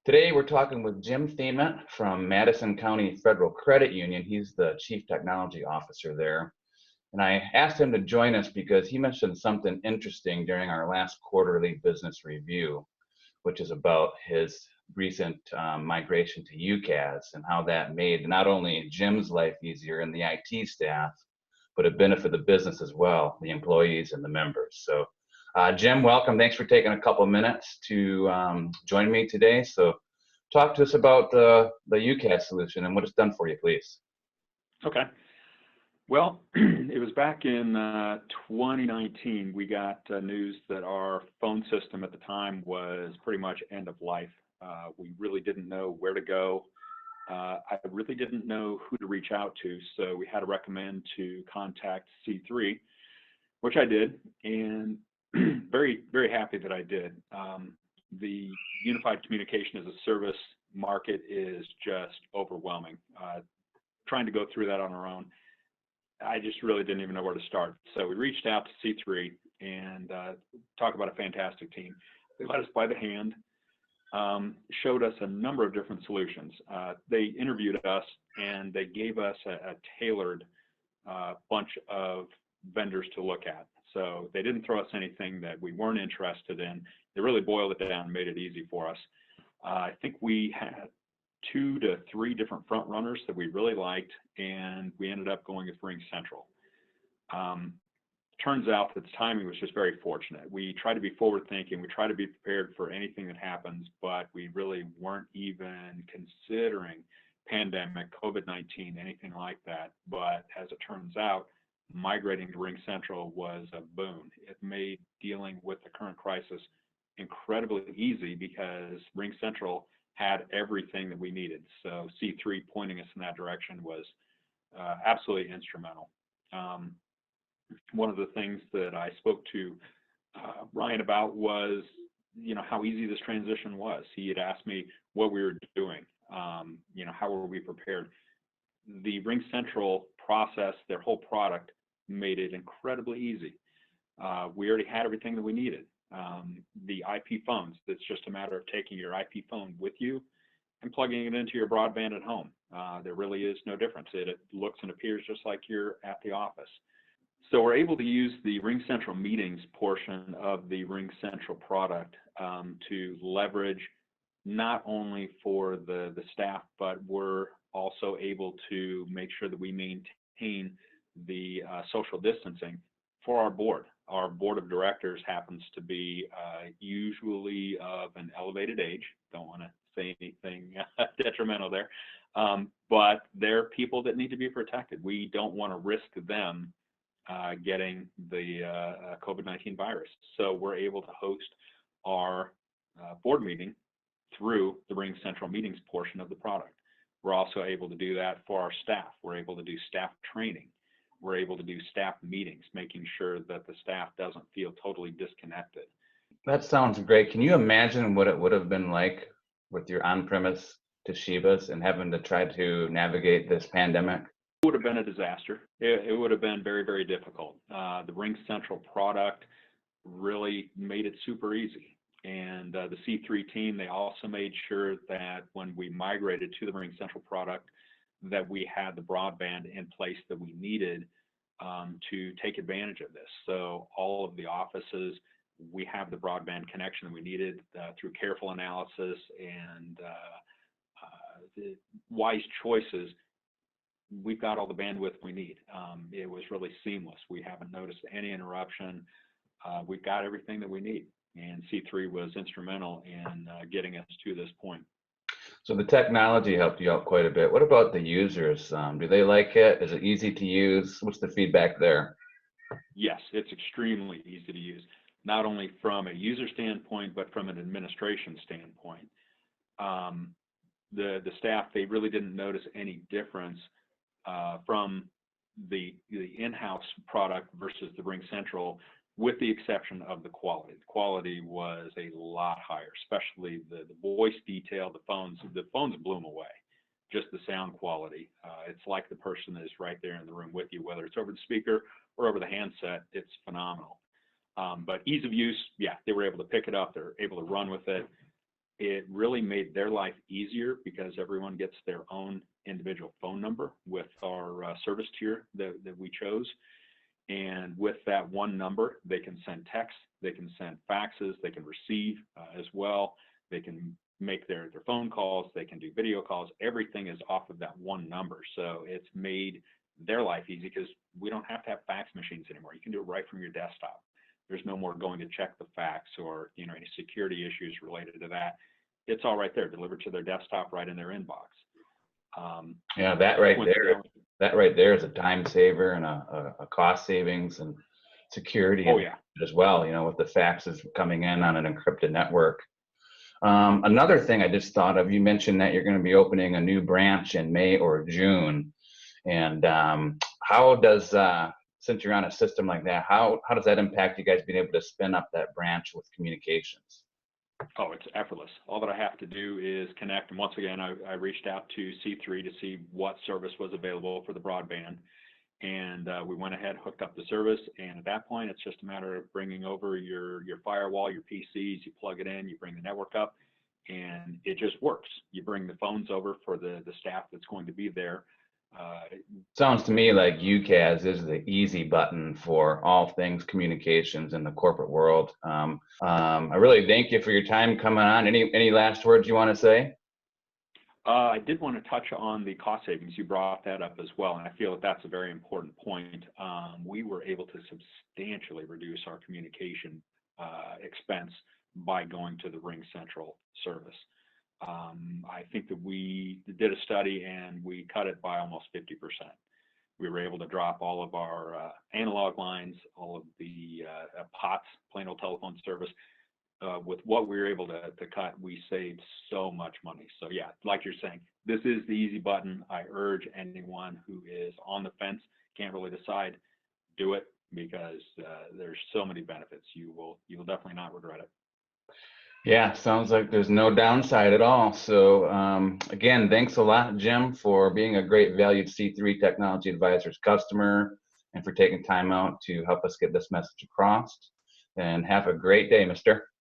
Today, we're talking with Jim Thiemann from Madison County Federal Credit Union. He's the Chief Technology Officer there. And I asked him to join us because he mentioned something interesting during our last quarterly business review, which is about his recent migration to UCaaS and how that made not only Jim's life easier and the IT staff, but it benefited the business as well, the employees and the members. So Jim, welcome. Thanks for taking a couple minutes to join me today. So talk to us about the UCaaS solution and what it's done for you, please. Okay. Well, it was back in 2019, we got news that our phone system at the time was pretty much end of life. We really didn't know where to go. I really didn't know who to reach out to, so we had to recommend to contact C3, which I did, and very, very happy that I did. The unified communication as a service market is just overwhelming. Trying to go through that on our own, I just really didn't even know where to start. So we reached out to C3 and talk about a fantastic team. They led us by the hand, showed us a number of different solutions. They interviewed us and they gave us a tailored bunch of vendors to look at. So they didn't throw us anything that we weren't interested in. They really boiled it down and made it easy for us. I think we had 2 to 3 different front runners that we really liked, and we ended up going with RingCentral. Turns out that the timing was just very fortunate. We try to be forward thinking, we try to be prepared for anything that happens, but we really weren't even considering pandemic, COVID-19, anything like that. But as it turns out, migrating to RingCentral was a boon. It made dealing with the current crisis incredibly easy because RingCentral had everything that we needed. So C3 pointing us in that direction was absolutely instrumental. One of the things that I spoke to Ryan about was, how easy this transition was. He had asked me what we were doing, how were we prepared. The RingCentral process, their whole product, made it incredibly easy. We already had everything that we needed. The IP phones, it's just a matter of taking your IP phone with you and plugging it into your broadband at home. There really is no difference. It looks and appears just like you're at the office. So we're able to use the RingCentral meetings portion of the RingCentral product to leverage not only for the staff, but we're also able to make sure that we maintain the social distancing for our board. Our board of directors happens to be usually of an elevated age. Don't want to say anything detrimental there, but they're people that need to be protected. We don't want to risk them getting the COVID-19 virus. So we're able to host our board meeting through the RingCentral meetings portion of the product. We're also able to do that for our staff. We're able to do staff training. We're able to do staff meetings, making sure that the staff doesn't feel totally disconnected. That sounds great. Can you imagine what it would have been like with your on-premise Toshibas and having to try to navigate this pandemic? It would have been a disaster. It would have been very, very difficult. The RingCentral product really made it super easy. And the C3 team, they also made sure that when we migrated to the RingCentral product, that we had the broadband in place that we needed to take advantage of this. So all of the offices, we have the broadband connection that we needed through careful analysis and the wise choices. We've got all the bandwidth we need. It was really seamless. We haven't noticed any interruption. We've got everything that we need. And C3 was instrumental in getting us to this point. So the technology helped you out quite a bit. What about the users? Do they like it? Is it easy to use? What's the feedback there? Yes, it's extremely easy to use, not only from a user standpoint, but from an administration standpoint. The staff, they really didn't notice any difference from the in-house product versus the RingCentral, with the exception of the quality. The quality was a lot higher, especially the voice detail. The phones blew them away. Just the sound quality. It's like the person is right there in the room with you, whether it's over the speaker or over the handset. It's phenomenal. But ease of use, yeah, they were able to pick it up. They're able to run with it. It really made their life easier because everyone gets their own individual phone number with our service tier that we chose. And with that one number, they can send texts, they can send faxes, they can receive as well. They can make their phone calls, they can do video calls. Everything is off of that one number. So it's made their life easy because we don't have to have fax machines anymore. You can do it right from your desktop. There's no more going to check the fax or any security issues related to that. It's all right there, delivered to their desktop, right in their inbox. Yeah, that right there is a time saver and a cost savings and security. Oh yeah, as well. With the faxes coming in on an encrypted network. Another thing I just thought of, you mentioned that you're going to be opening a new branch in May or June, and how does since you're on a system like that, how does that impact you guys being able to spin up that branch with communications? Oh, it's effortless. All that I have to do is connect. And once again, I reached out to C3 to see what service was available for the broadband. And we went ahead, hooked up the service. And at that point, it's just a matter of bringing over your firewall, your PCs, you plug it in, you bring the network up, and it just works. You bring the phones over for the staff that's going to be there. Sounds to me like UCaaS is the easy button for all things communications in the corporate world. I really thank you for your time coming on. Any last words you want to say? I did want to touch on the cost savings. You brought that up as well, and I feel that that's a very important point. We were able to substantially reduce our communication expense by going to the Ring Central service. I think that we did a study and we cut it by almost 50%. We were able to drop all of our analog lines, all of the POTS, plain old telephone service. With what we were able to cut, we saved so much money. So yeah, like you're saying, this is the easy button. I urge anyone who is on the fence, can't really decide, do it, because there's so many benefits. You'll definitely not regret it. Yeah, sounds like there's no downside at all. So again, thanks a lot, Jim, for being a great valued C3 Technology Advisors customer and for taking time out to help us get this message across. And have a great day, mister.